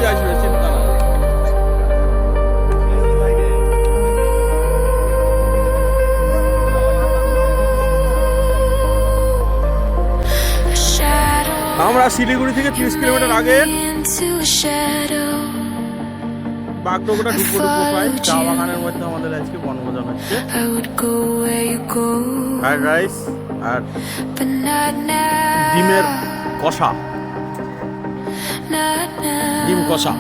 ছবি আসবে, চিন্তা না। আমরা শিলিগুড়ি থেকে 30 কিলোমিটার আগে বাগডোগরা ঢুকবো পাই। চা বাগানের মধ্যে আমাদের আজকে বনভোজন হচ্ছে, ফ্রাইড রাইস আর ডিমের কষা, ডিম কষা।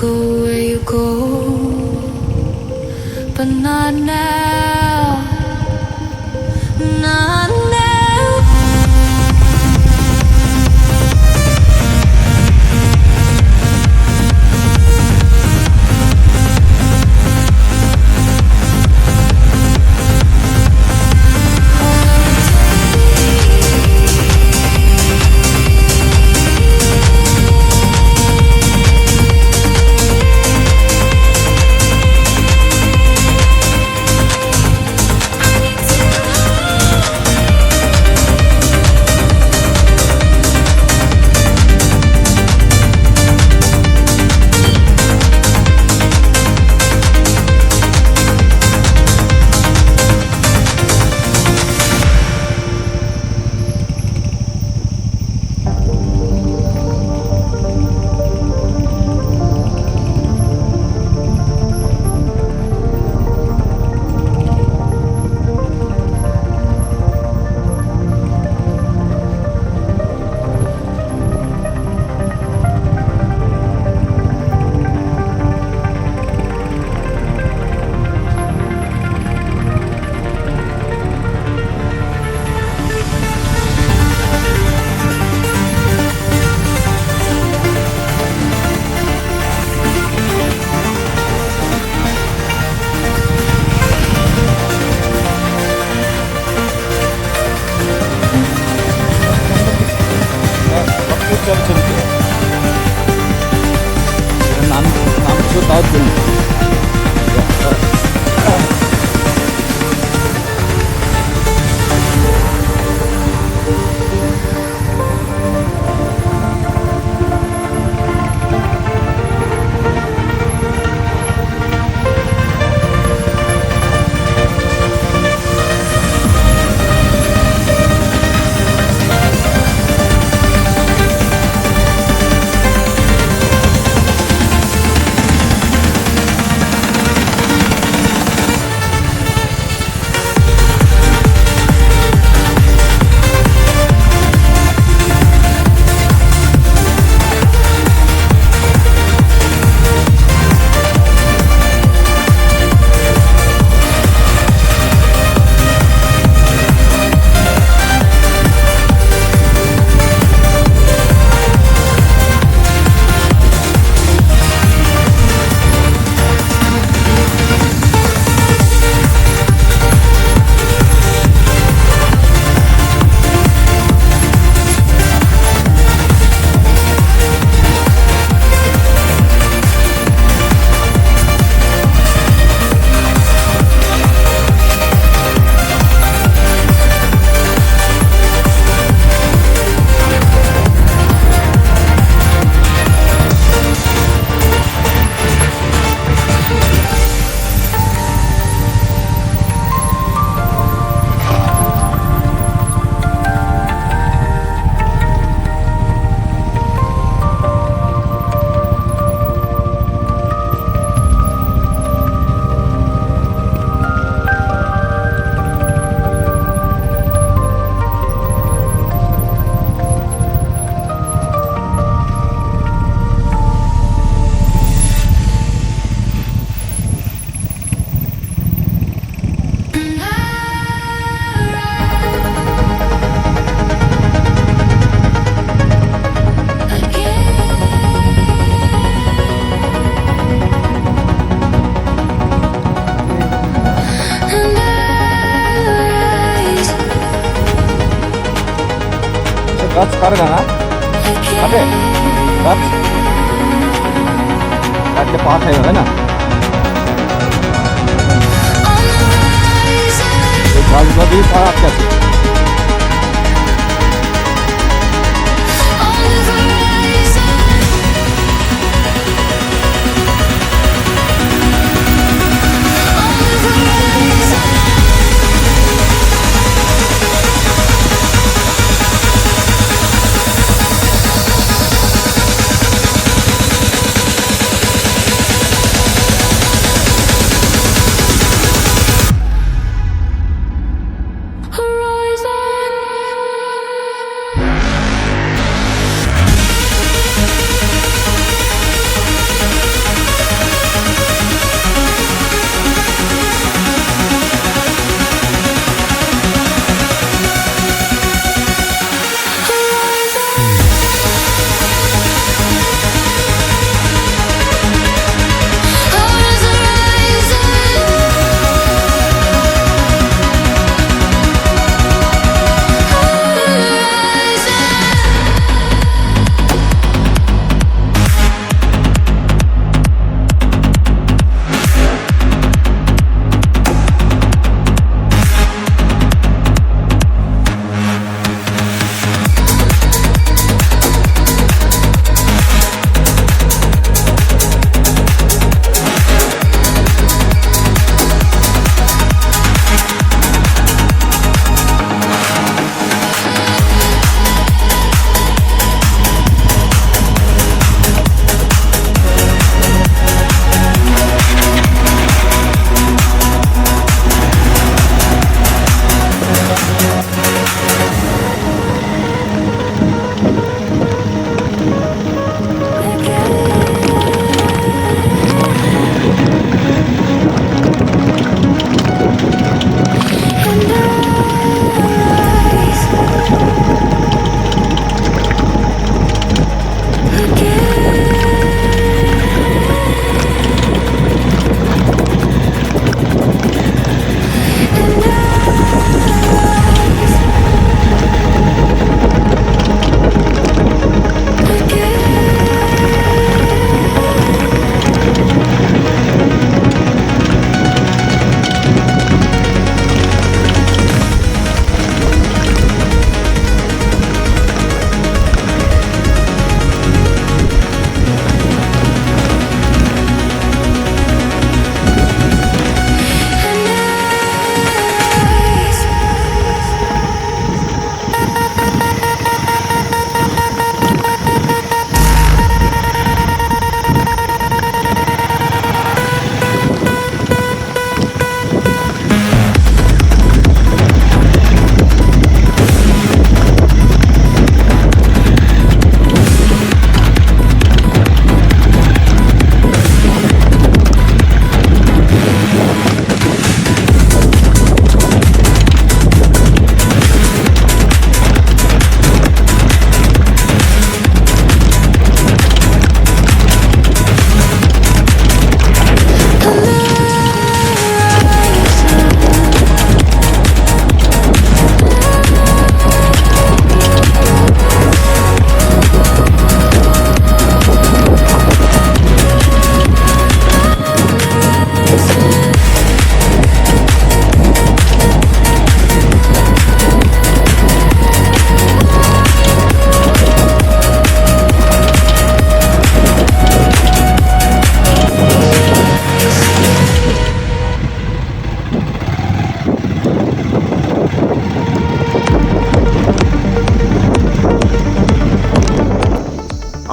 Go where you go, but not now, not now. পারবে না পারবে একটা পা থাকবে তাই না গাছগুলো দিয়ে পা আটকে আছে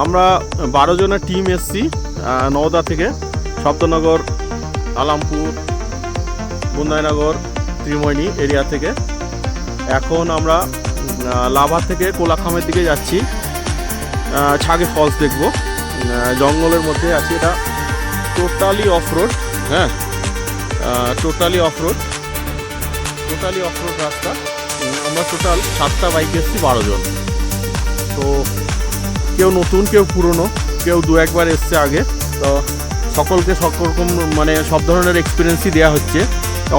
আমরা 12 জনের টিম এসছি নওদা থেকে, শব্দনগর, আলামপুর, বুন্দাইনগর, ত্রিমোহিনী এরিয়া থেকে। এখন আমরা লাভা থেকে কোলাখামের দিকে যাচ্ছি, ছাগে ফলস দেখব। জঙ্গলের মধ্যে আছি, এটা টোটালি অফ রোড। হ্যাঁ, টোটালি অফ রোড রাস্তা। আমরা টোটাল 7টা বাইক এসছি, 12 জন। তো কেউ নতুন, কেউ পুরনো, কেউ দু একবার এসছে আগে। তো সকলকে সকরকম মানে সব ধরনের এক্সপিরিয়েন্সই দেওয়া হচ্ছে,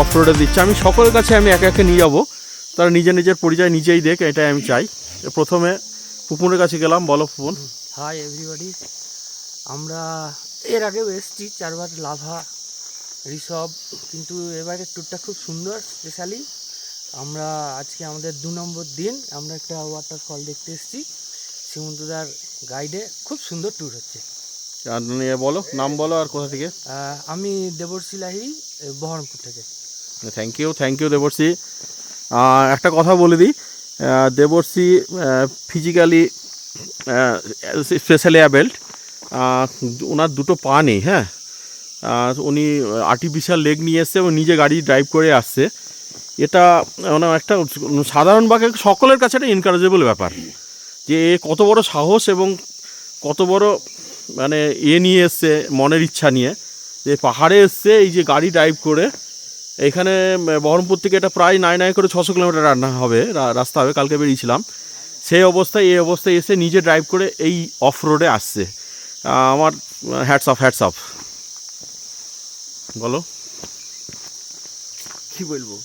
অফ রোডে দিচ্ছে। আমি সকলের কাছে আমি একে একে নিয়ে যাবো, তারা নিজের পরিচয় নিজেই দেখ, এটাই আমি চাই। প্রথমে পুপুনের কাছে গেলাম, বলো পুপুন। হাই এভরিবডি, আমরা এর আগেও এসেছি 4বার লাভা ঋষভ, কিন্তু এবারের ট্যুরটা খুব সুন্দর। স্পেশালি আমরা আজকে আমাদের 2 নম্বর দিন, আমরা একটা ওয়াটারফল দেখতে এসেছি সীমন্তদার গাইডে। খুব সুন্দর ট্যুর হচ্ছে। আর নিয়ে বলো, নাম বলো আর কোথা থেকে। আমি দেবর্ষী লাহিড়ী, বহরমপুর থেকে। Thank you Debarshi. একটা কথা বলে দিই, দেবর্ষী ফিজিক্যালি স্পেশালি অ্যাবেল্ড, ওনার দুটো পা নেই। হ্যাঁ, উনি আর্টিফিশিয়াল লেগ নিয়ে এসছে এবং নিজে গাড়ি ড্রাইভ করে আসছে। এটা মানে একটা সাধারণ বাকে সকলের কাছে একটা এনকারেজেবল ব্যাপার যে এ কত বড় সাহস এবং কত বড় মানে নিয়ে এসছে, মনের ইচ্ছা নিয়ে যে পাহাড়ে এসছে এই যে গাড়ি ড্রাইভ করে। এখানে বহরমপুর থেকে এটা প্রায় নাই করে 600 কিলোমিটার রাস্তা হবে, কালকে বেরিয়েছিলাম। সেই অবস্থায় এই অবস্থায় এসে নিজে ড্রাইভ করে এই অফ রোডে আসছে। আমার হ্যাটস অফ। বলো কি বলবো।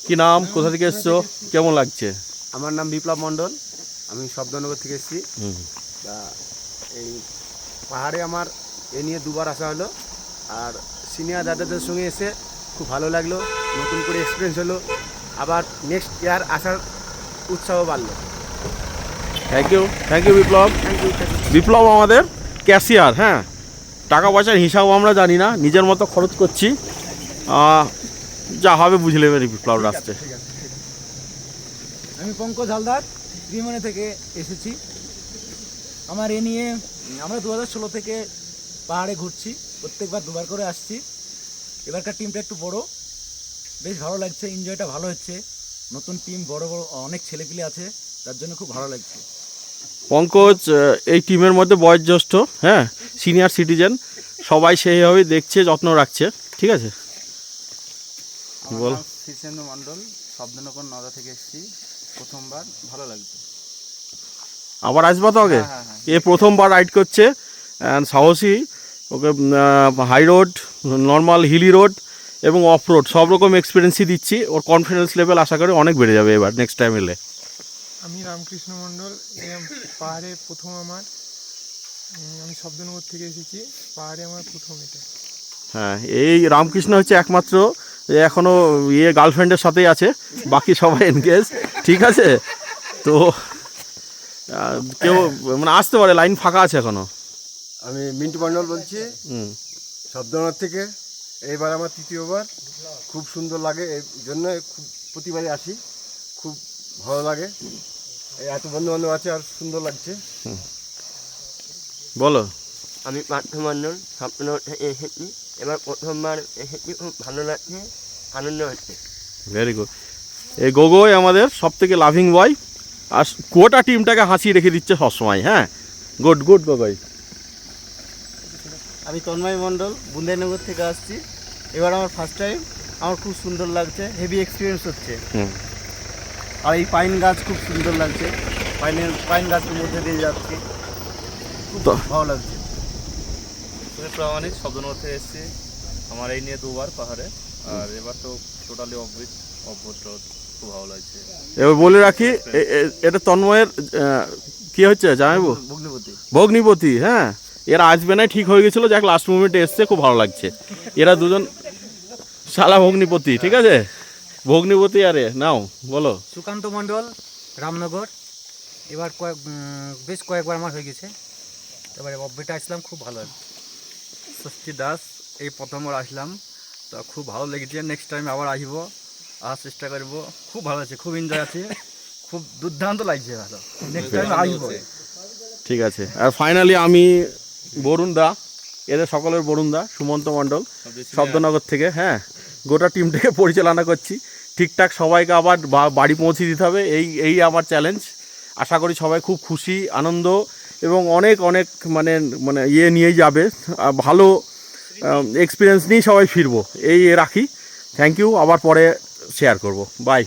কি নাম, কোথা থেকে এসছো, কেমন লাগছে? আমার নাম বিপ্লব মণ্ডল, আমি শব্দনগর থেকে এসেছি। তা এই পাহাড়ে আমার এ নিয়ে 2বার আসা হলো, আর সিনিয়র দাদাদের সঙ্গে এসে খুব ভালো লাগলো, নতুন করে এক্সপিরিয়েন্স হলো, আবার নেক্সট ইয়ার আসার উৎসাহ বাড়লো। থ্যাংক ইউ বিপ্লব। বিপ্লব আমাদের ক্যাশিয়ার। হ্যাঁ, টাকা পয়সার হিসাব আমরা জানি না, নিজের মতো খরচ করছি, যা হবে বুঝে নেবেন বিপ্লব রাস্তে। আমি পঙ্কজ হালদার, ত্রিমনে থেকে এসেছি। আমার এ নিয়ে আমরা 2016 থেকে পাহাড়ে ঘুরছি, প্রত্যেকবার 2বার করে আসছি। এবারকার টিমটা একটু বড়, বেশ ভালো লাগছে, এনজয়টা ভালো হচ্ছে। নতুন টিম, বড় অনেক ছেলেপিলে আছে, তার জন্য খুব ভালো লাগছে। পঙ্কজ এই টিমের মধ্যে বয়োজ্যেষ্ঠ, হ্যাঁ, সিনিয়র সিটিজেন, সবাই সেইভাবেই দেখছে, যত্ন রাখছে। ঠিক আছে, বল। শীর্ষেন্দু মণ্ডল, শব্দনগর নদা থেকে এসেছি, প্রথমবার, ভালো লাগছে। আবার আসবা তো আগে? হ্যাঁ। এ প্রথমবার রাইড করছে, সাহসী। Okay high road, normal hilly road এবং অফ রোড সব রকম এক্সপিরিয়েন্সই দিচ্ছি। ওর কনফিডেন্স লেভেল আশা করি অনেক বেড়ে যাবে এবার নেক্সট টাইম এলে। আমি রামকৃষ্ণ মণ্ডল, পাহাড়ে প্রথম আমার। আমি শব্দনগর থেকে এসেছি, পাহাড়ে আমার প্রথম এটা। হ্যাঁ, এই রামকৃষ্ণ হচ্ছে একমাত্র এখনও গার্লফ্রেন্ডের সাথেই আছে, বাকি সবাই এনগেজ। ঠিক আছে, তো কেউ মানে আসতে পারে, লাইন ফাঁকা আছে এখনো। আমি মিন্টু মণ্ডল বলছি, শব্দনগর থেকে। এইবার আমার 3য়বার, খুব সুন্দর লাগে, এই জন্য খুব প্রতিবারই আসি, খুব ভালো লাগে। এই এত বন্ধুবান্ধব আছে আর সুন্দর লাগছে। বলো। আমি পার্থ মণ্ডল, শব্দনগর থেকে এসেছি। এবার প্রথমবার এসেছি, খুব ভালো লাগছে, আনন্দ হচ্ছে। Very good. এই গোগোই আমাদের সব থেকে লাভিং বয়, আর গোটা টিমটাকে হাসিয়ে রেখে দিচ্ছে সবসময়। হ্যাঁ, গুড গোগোই। আমি তন্ময় মণ্ডল, বুন্দাইনগর থেকে আসছি। এবার আমার ফার্স্ট টাইম, আমার খুব সুন্দর লাগছে, হেভি এক্সপিরিয়েন্স হচ্ছে। আর এই পাইন গাছ খুব সুন্দর লাগছে, পাইন গাছের মধ্যে দিয়ে যাচ্ছি, খুব ভালো লাগছে। প্রামাণিক, শব্দনগর থেকে এসেছি। আমার এই নিয়ে 2বার পাহাড়ে, আর এবার তো টোটালি অভ্যস্ত, খুব ভালো লাগছে। এবার বলে রাখি, এটা তন্ময়ের কি হচ্ছে জানাবো, ভগ্নিপতি। হ্যাঁ, এরা আসবে না ঠিক হয়ে গেছিলো, যাক লাস্ট মুমেন্টে এসছে, খুব ভালো লাগছে। এরা দুজন শালা ভগ্নিপতি। ঠিক আছে, ভগ্নিপতি। আরে নাও বলো। সুকান্ত মণ্ডল, রামনগর। এবার বেশ কয়েকবার আমার হয়ে গেছে, এবারে অব্বিটা আসলাম, খুব ভালো লাগছে। ষষ্ঠী দাস, এই প্রথমবার আসলাম, তো খুব ভালো লেগেছে। নেক্সট টাইম আবার আসবো, আসার চেষ্টা করবো। খুব ভালো আছে, খুব এনজয় আছে, খুব দুর্দান্ত লাগছে, ভালো। নেক্সট টাইম আসবো। ঠিক আছে, আর ফাইনালি আমি বরুণ দা, এদের সকলের বরুণ দা, সুমন্ত মণ্ডল, শব্দনগর থেকে। হ্যাঁ, গোটা টিমটাকে পরিচালনা করছি। ঠিকঠাক সবাইকে আবার বাড়ি পৌঁছে দিতে হবে, এই আমার চ্যালেঞ্জ। আশা করি সবাই খুব খুশি, আনন্দ এবং অনেক মানে নিয়েই যাবে, ভালো এক্সপিরিয়েন্স নিয়েই সবাই ফিরবো, এই রাখি। থ্যাংক ইউ, আবার পরে শেয়ার করব। বাই।